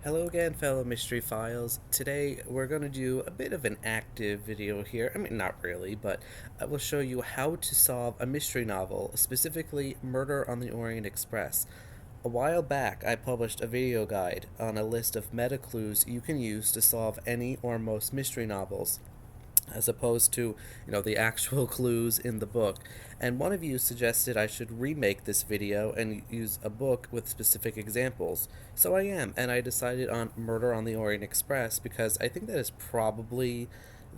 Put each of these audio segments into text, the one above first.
Hello again, fellow Mystery Files. Today we're going to do a bit of an active video here. I mean, not really, but I will show you how to solve a mystery novel, specifically Murder on the Orient Express. A while back, I published a video guide on a list of meta clues you can use to solve any or most mystery novels, as opposed to, the actual clues in the book. And one of you suggested I should remake this video and use a book with specific examples. So I am, and I decided on Murder on the Orient Express because I think that is probably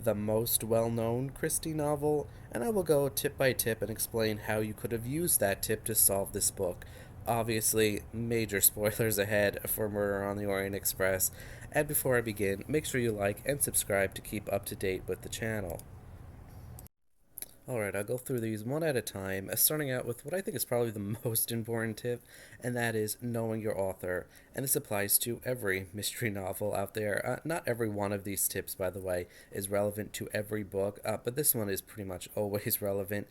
the most well-known Christie novel, and I will go tip by tip and explain how you could have used that tip to solve this book. Obviously, major spoilers ahead for Murder on the Orient Express. And before I begin, make sure you like and subscribe to keep up to date with the channel. Alright, I'll go through these one at a time, starting out with what I think is probably the most important tip, and that is knowing your author. And this applies to every mystery novel out there. Not every one of these tips, by the way, is relevant to every book, but this one is pretty much always relevant.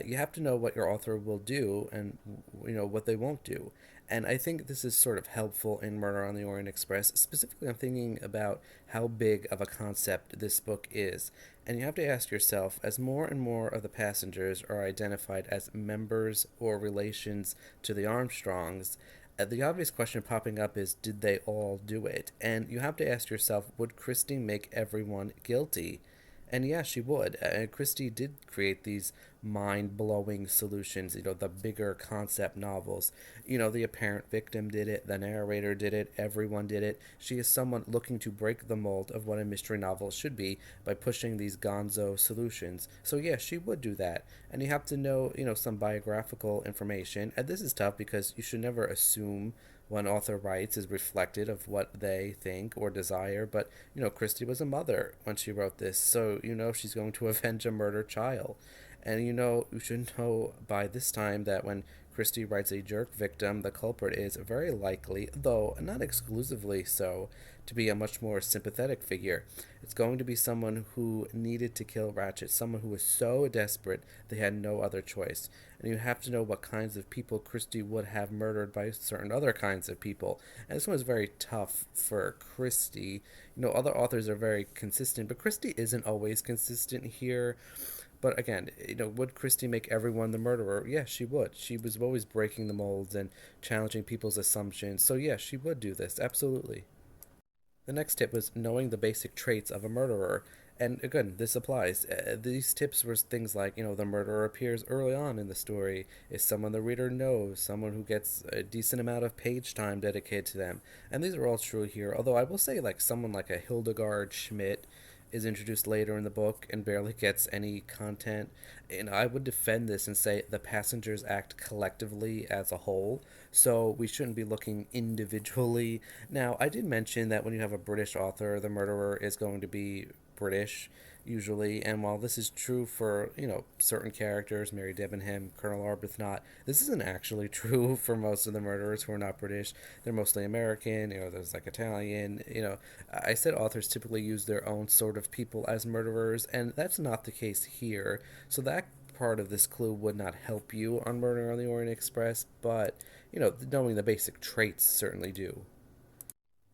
You have to know what your author will do and what they won't do. And I think this is sort of helpful in Murder on the Orient Express. Specifically, I'm thinking about how big of a concept this book is. And you have to ask yourself, as more and more of the passengers are identified as members or relations to the Armstrongs, the obvious question popping up is, did they all do it? And you have to ask yourself, would Christie make everyone guilty? And yeah, she would. Christie did create these mind blowing solutions, the bigger concept novels. The apparent victim did it, the narrator did it, everyone did it. She is someone looking to break the mold of what a mystery novel should be by pushing these gonzo solutions. So yeah, she would do that. And you have to know, some biographical information. And this is tough because you should never assume one author writes is reflected of what they think or desire, but Christie was a mother when she wrote this, so she's going to avenge a murdered child. And you should know by this time that when Christie writes a jerk victim, the culprit is very likely, though not exclusively so, to be a much more sympathetic figure. It's going to be someone who needed to kill Ratchet, someone who was so desperate they had no other choice. And you have to know what kinds of people Christie would have murdered by certain other kinds of people. And this one is very tough for Christie. Other authors are very consistent, but Christie isn't always consistent here. But again, would Christie make everyone the murderer? Yeah, she would. She was always breaking the molds and challenging people's assumptions. So yeah, she would do this, absolutely. The next tip was knowing the basic traits of a murderer. And again, this applies. These tips were things like, the murderer appears early on in the story, is someone the reader knows, someone who gets a decent amount of page time dedicated to them. And these are all true here, although I will say, like, someone like a Hildegard Schmidt is introduced later in the book and barely gets any content. And I would defend this and say the passengers act collectively as a whole, so we shouldn't be looking individually. Now, I did mention that when you have a British author, the murderer is going to be British usually, and while this is true for certain characters, Mary Debenham, Colonel Arbuthnot, this isn't actually true for most of the murderers who are not British. They're mostly American. There's like Italian. I said authors typically use their own sort of people as murderers, and that's not the case here. So that part of this clue would not help you on Murder on the Orient Express, but knowing the basic traits certainly do.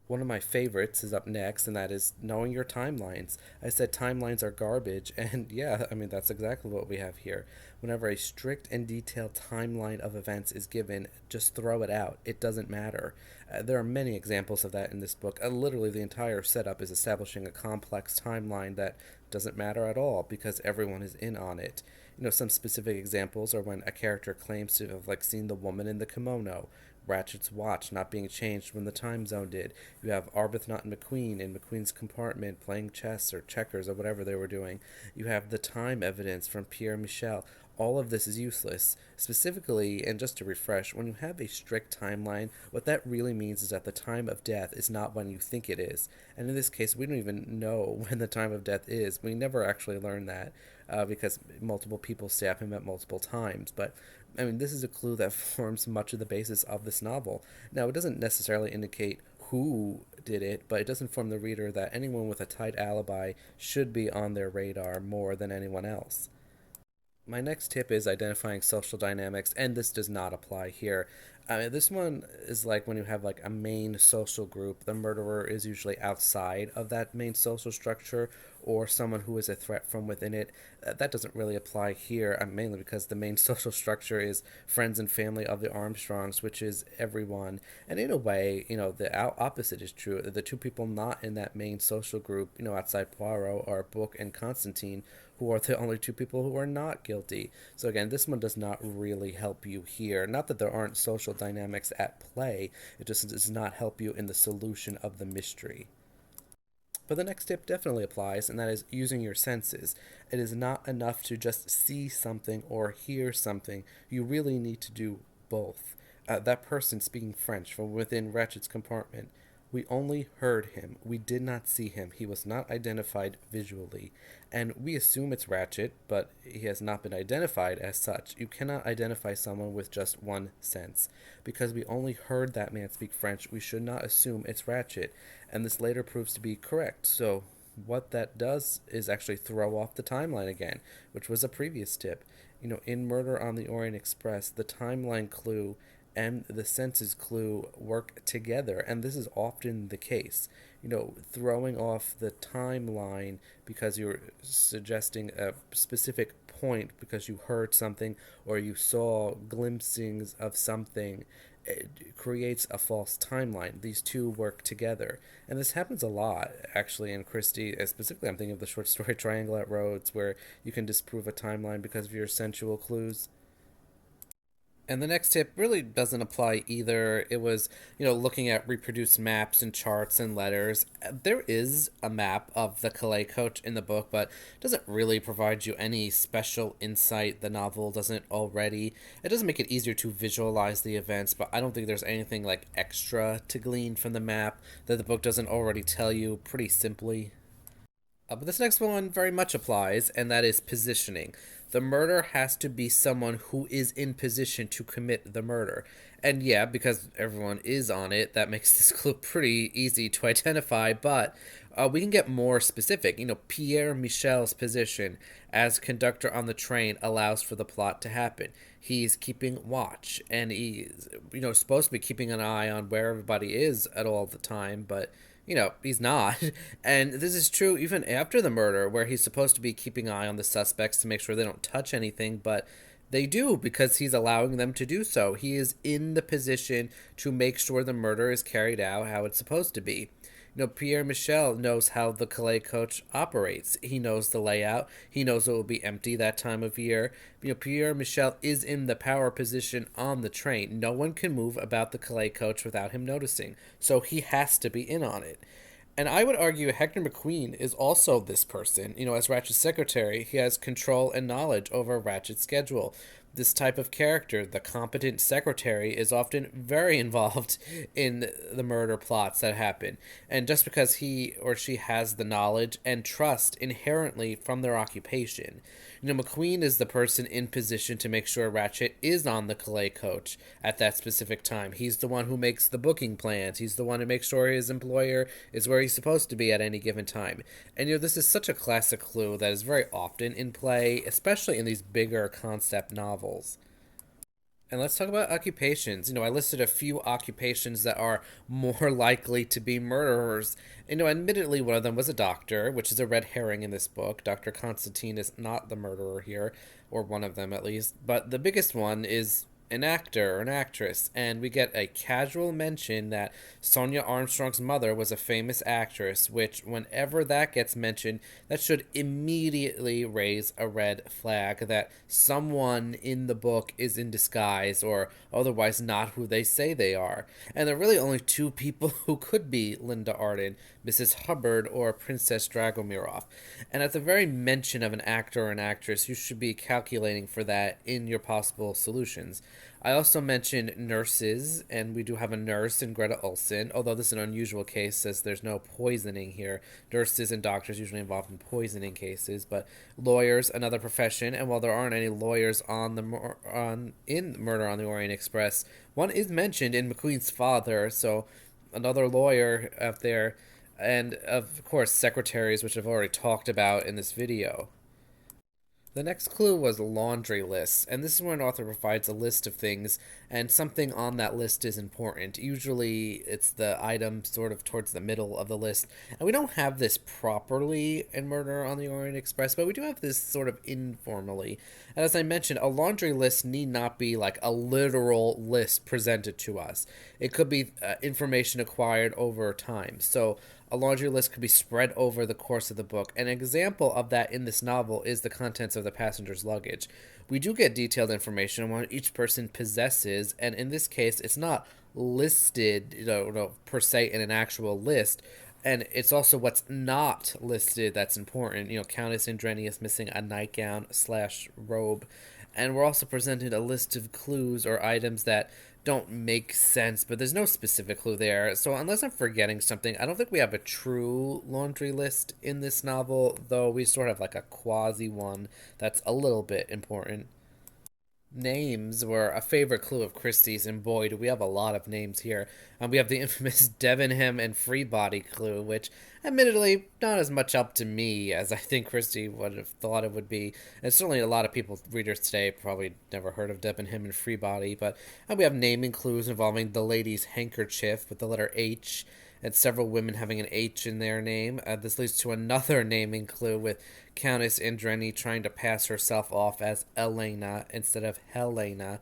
One of my favorites is up next, and that is knowing your timelines. I said timelines are garbage, and yeah, I mean, that's exactly what we have here. Whenever a strict and detailed timeline of events is given, just throw it out. It doesn't matter. There are many examples of that in this book. Literally, the entire setup is establishing a complex timeline that doesn't matter at all because everyone is in on it. Some specific examples are when a character claims to have seen the woman in the kimono, Ratchet's watch not being changed when the time zone did. You have Arbuthnot and McQueen in McQueen's compartment playing chess or checkers or whatever they were doing. You have the time evidence from Pierre Michel. All of this is useless. Specifically, and just to refresh, when you have a strict timeline, what that really means is that the time of death is not when you think it is. And in this case, we don't even know when the time of death is. We never actually learn that because multiple people stab him at multiple times. But I mean, this is a clue that forms much of the basis of this novel. Now, it doesn't necessarily indicate who did it, but it does inform the reader that anyone with a tight alibi should be on their radar more than anyone else. My next tip is identifying social dynamics, and this does not apply here. I mean, this one is like when you have like a main social group, the murderer is usually outside of that main social structure or someone who is a threat from within it. That doesn't really apply here, mainly because the main social structure is friends and family of the Armstrongs, which is everyone. And in a way, the opposite is true. The two people not in that main social group, outside Poirot, are Book and Constantine, who are the only two people who are not guilty. So again, this one does not really help you here. Not that there aren't social dynamics at play, it just does not help you in the solution of the mystery. But the next tip definitely applies, and that is using your senses. It is not enough to just see something or hear something. You really need to do both. That person speaking French from within Ratchet's compartment, we only heard him. We did not see him. He was not identified visually. And we assume it's Ratchet, but he has not been identified as such. You cannot identify someone with just one sense. Because we only heard that man speak French, we should not assume it's Ratchet. And this later proves to be correct. So, what that does is actually throw off the timeline again, which was a previous tip. In Murder on the Orient Express, the timeline clue and the senses clue work together, and this is often the case. Throwing off the timeline because you're suggesting a specific point because you heard something or you saw glimpsings of something, it creates a false timeline. These two work together. And this happens a lot, actually, in Christie. Specifically, I'm thinking of the short story Triangle at Rhodes, where you can disprove a timeline because of your sensual clues. And the next tip really doesn't apply either. It was, looking at reproduced maps and charts and letters. There is a map of the Calais coach in the book, but it doesn't really provide you any special insight. The novel doesn't already. It doesn't make it easier to visualize the events, but I don't think there's anything like extra to glean from the map that the book doesn't already tell you pretty simply. But this next one very much applies, and that is positioning. The murder has to be someone who is in position to commit the murder. And yeah, because everyone is on it, that makes this clue pretty easy to identify, but we can get more specific. Pierre Michel's position as conductor on the train allows for the plot to happen. He's keeping watch, and he's, supposed to be keeping an eye on where everybody is at all the time, but he's not. And this is true even after the murder, where he's supposed to be keeping an eye on the suspects to make sure they don't touch anything, but they do because he's allowing them to do so. He is in the position to make sure the murder is carried out how it's supposed to be. Pierre Michel knows how the Calais coach operates. He knows the layout. He knows it will be empty that time of year. Pierre Michel is in the power position on the train. No one can move about the Calais coach without him noticing. So he has to be in on it. And I would argue Hector McQueen is also this person. As Ratchet's secretary, he has control and knowledge over Ratchet's schedule. This type of character, the competent secretary, is often very involved in the murder plots that happen. And just because he or she has the knowledge and trust inherently from their occupation. McQueen is the person in position to make sure Ratchet is on the Calais coach at that specific time. He's the one who makes the booking plans. He's the one who makes sure his employer is where he's supposed to be at any given time. And this is such a classic clue that is very often in play, especially in these bigger concept novels. And let's talk about occupations. I listed a few occupations that are more likely to be murderers. Admittedly, one of them was a doctor, which is a red herring in this book. Dr. Constantine is not the murderer here, or one of them at least. But the biggest one is an actor or an actress, and we get a casual mention that Sonia Armstrong's mother was a famous actress, which, whenever that gets mentioned, that should immediately raise a red flag that someone in the book is in disguise or otherwise not who they say they are. And there are really only two people who could be Linda Arden, Mrs. Hubbard or Princess Dragomirov. And at the very mention of an actor or an actress, you should be calculating for that in your possible solutions. I also mentioned nurses, and we do have a nurse in Greta Olson, although this is an unusual case as there's no poisoning here. Nurses and doctors usually involved in poisoning cases, but lawyers, another profession, and while there aren't any lawyers in Murder on the Orient Express, one is mentioned in McQueen's father, so another lawyer out there, and of course secretaries, which I've already talked about in this video. The next clue was laundry lists, and this is where an author provides a list of things, and something on that list is important. Usually, it's the item sort of towards the middle of the list, and we don't have this properly in Murder on the Orient Express, but we do have this sort of informally. And as I mentioned, a laundry list need not be like a literal list presented to us. It could be information acquired over time. So a laundry list could be spread over the course of the book. An example of that in this novel is the contents of the passenger's luggage. We do get detailed information on what each person possesses, and in this case, it's not listed, per se in an actual list. And it's also what's not listed that's important. Countess Indreni is missing a nightgown slash robe. And we're also presented a list of clues or items that don't make sense, but there's no specific clue there. So unless I'm forgetting something, I don't think we have a true laundry list in this novel, though we sort of have like a quasi one that's a little bit important. Names were a favorite clue of Christie's, and boy, do we have a lot of names here. We have the infamous Devonham and Freebody clue, which, admittedly, not as much help to me as I think Christie would have thought it would be. And certainly a lot of people, readers today, probably never heard of Devonham and Freebody, but we have naming clues involving the lady's handkerchief with the letter H, and several women having an H in their name. This leads to another naming clue with Countess Indreni trying to pass herself off as Elena instead of Helena.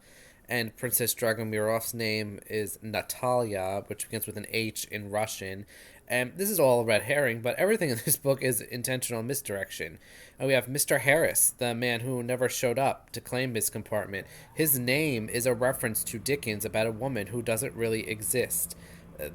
And Princess Dragomirov's name is Natalia, which begins with an H in Russian. And this is all a red herring, but everything in this book is intentional misdirection. We have Mr. Harris, the man who never showed up to claim his compartment. His name is a reference to Dickens about a woman who doesn't really exist.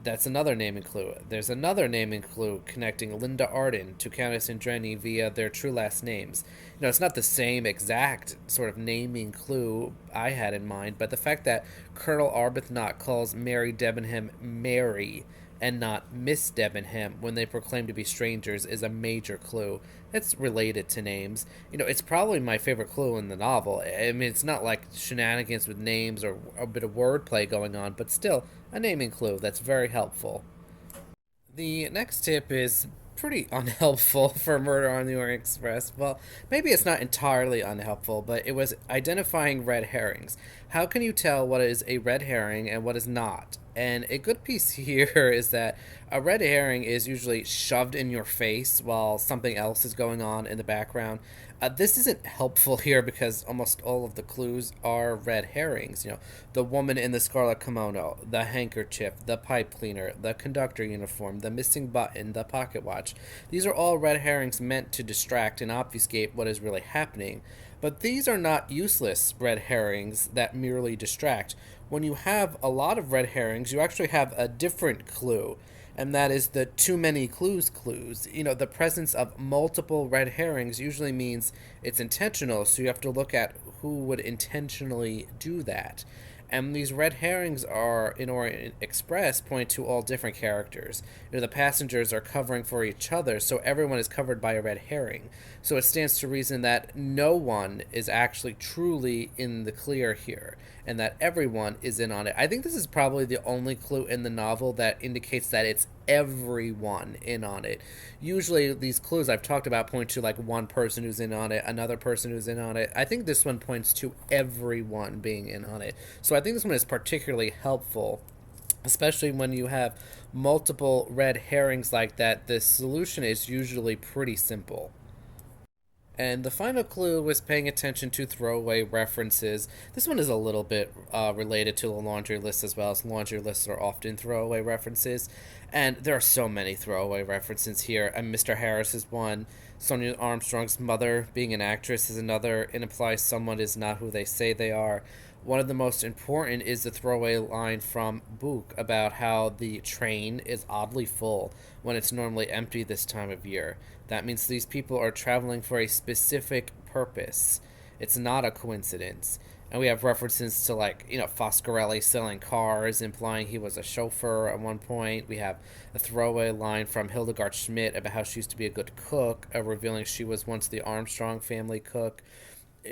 That's another naming clue. There's another naming clue connecting Linda Arden to Countess Indreni via their true last names. It's not the same exact sort of naming clue I had in mind, but the fact that Colonel Arbuthnot calls Mary Debenham Mary and not Miss Debenham when they proclaim to be strangers is a major clue. It's related to names. It's probably my favorite clue in the novel. I mean, it's not like shenanigans with names or a bit of wordplay going on, but still, a naming clue that's very helpful. The next tip is pretty unhelpful for Murder on the Orient Express. Well, maybe it's not entirely unhelpful, but it was identifying red herrings. How can you tell what is a red herring and what is not? And a good piece here is that a red herring is usually shoved in your face while something else is going on in the background. This isn't helpful here because almost all of the clues are red herrings. The woman in the scarlet kimono, the handkerchief, the pipe cleaner, the conductor uniform, the missing button, the pocket watch. These are all red herrings meant to distract and obfuscate what is really happening. But these are not useless red herrings that merely distract. When you have a lot of red herrings, you actually have a different clue, and that is the too many clues. The presence of multiple red herrings usually means it's intentional, so you have to look at who would intentionally do that. And these red herrings are, in Orient Express, point to all different characters. The passengers are covering for each other, so everyone is covered by a red herring. So it stands to reason that no one is actually truly in the clear here, and that everyone is in on it. I think this is probably the only clue in the novel that indicates that it's everyone in on it. Usually these clues I've talked about point to like one person who's in on it, another person who's in on it. I think this one points to everyone being in on it. So I think this one is particularly helpful, especially when you have multiple red herrings like that. The solution is usually pretty simple. And the final clue was paying attention to throwaway references. This one is a little bit related to the laundry list as well, as laundry lists are often throwaway references. And there are so many throwaway references here. And Mr. Harris is one. Sonia Armstrong's mother being an actress is another. It implies someone is not who they say they are. One of the most important is the throwaway line from Book about how the train is oddly full when it's normally empty this time of year. That means these people are traveling for a specific purpose. It's not a coincidence. And we have references to, Foscarelli selling cars, implying he was a chauffeur at one point. We have a throwaway line from Hildegard Schmidt about how she used to be a good cook, revealing she was once the Armstrong family cook.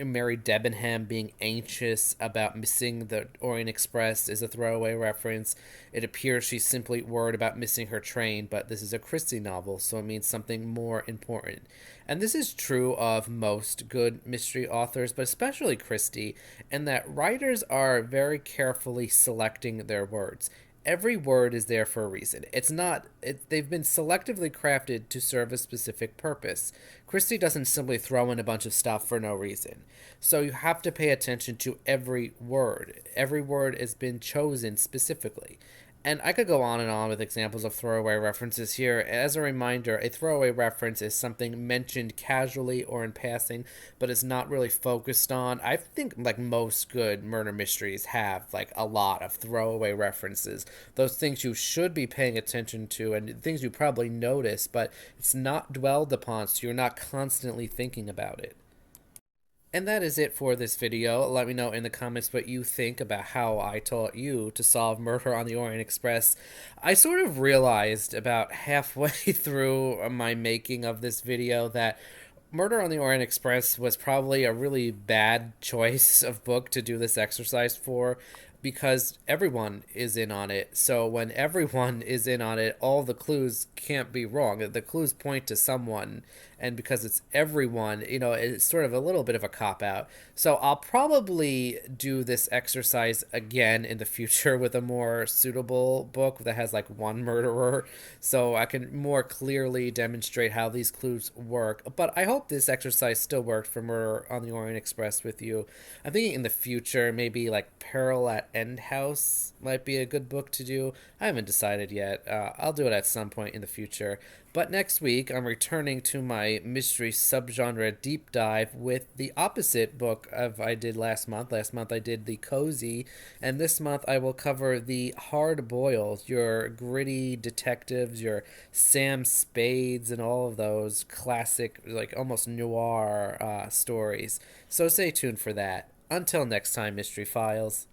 Mary Debenham being anxious about missing the Orient Express is a throwaway reference. It appears she's simply worried about missing her train, but this is a Christie novel, so it means something more important. And this is true of most good mystery authors, but especially Christie, in that writers are very carefully selecting their words. Every word is there for a reason. They've been selectively crafted to serve a specific purpose. Christie doesn't simply throw in a bunch of stuff for no reason. So you have to pay attention to every word. Every word has been chosen specifically. And I could go on and on with examples of throwaway references here. As a reminder, a throwaway reference is something mentioned casually or in passing, but is not really focused on. I think like most good murder mysteries have like a lot of throwaway references. Those things you should be paying attention to and things you probably notice, but it's not dwelled upon, so you're not constantly thinking about it. And that is it for this video. Let me know in the comments what you think about how I taught you to solve Murder on the Orient Express. I sort of realized about halfway through my making of this video that Murder on the Orient Express was probably a really bad choice of book to do this exercise for because everyone is in on it. So when everyone is in on it, all the clues can't be wrong. The clues point to someone, and because it's everyone, it's sort of a little bit of a cop out. So I'll probably do this exercise again in the future with a more suitable book that has like one murderer, so I can more clearly demonstrate how these clues work. But I hope this exercise still worked for Murder on the Orient Express with you. I'm thinking in the future, maybe like Peril at End House might be a good book to do. I haven't decided yet. I'll do it at some point in the future. But next week, I'm returning to my mystery subgenre deep dive with the opposite book of I did last month. Last month I did the cozy, and this month I will cover the hard boiled, your gritty detectives, your Sam Spades, and all of those classic, like almost noir stories. So stay tuned for that. Until next time, Mystery Files.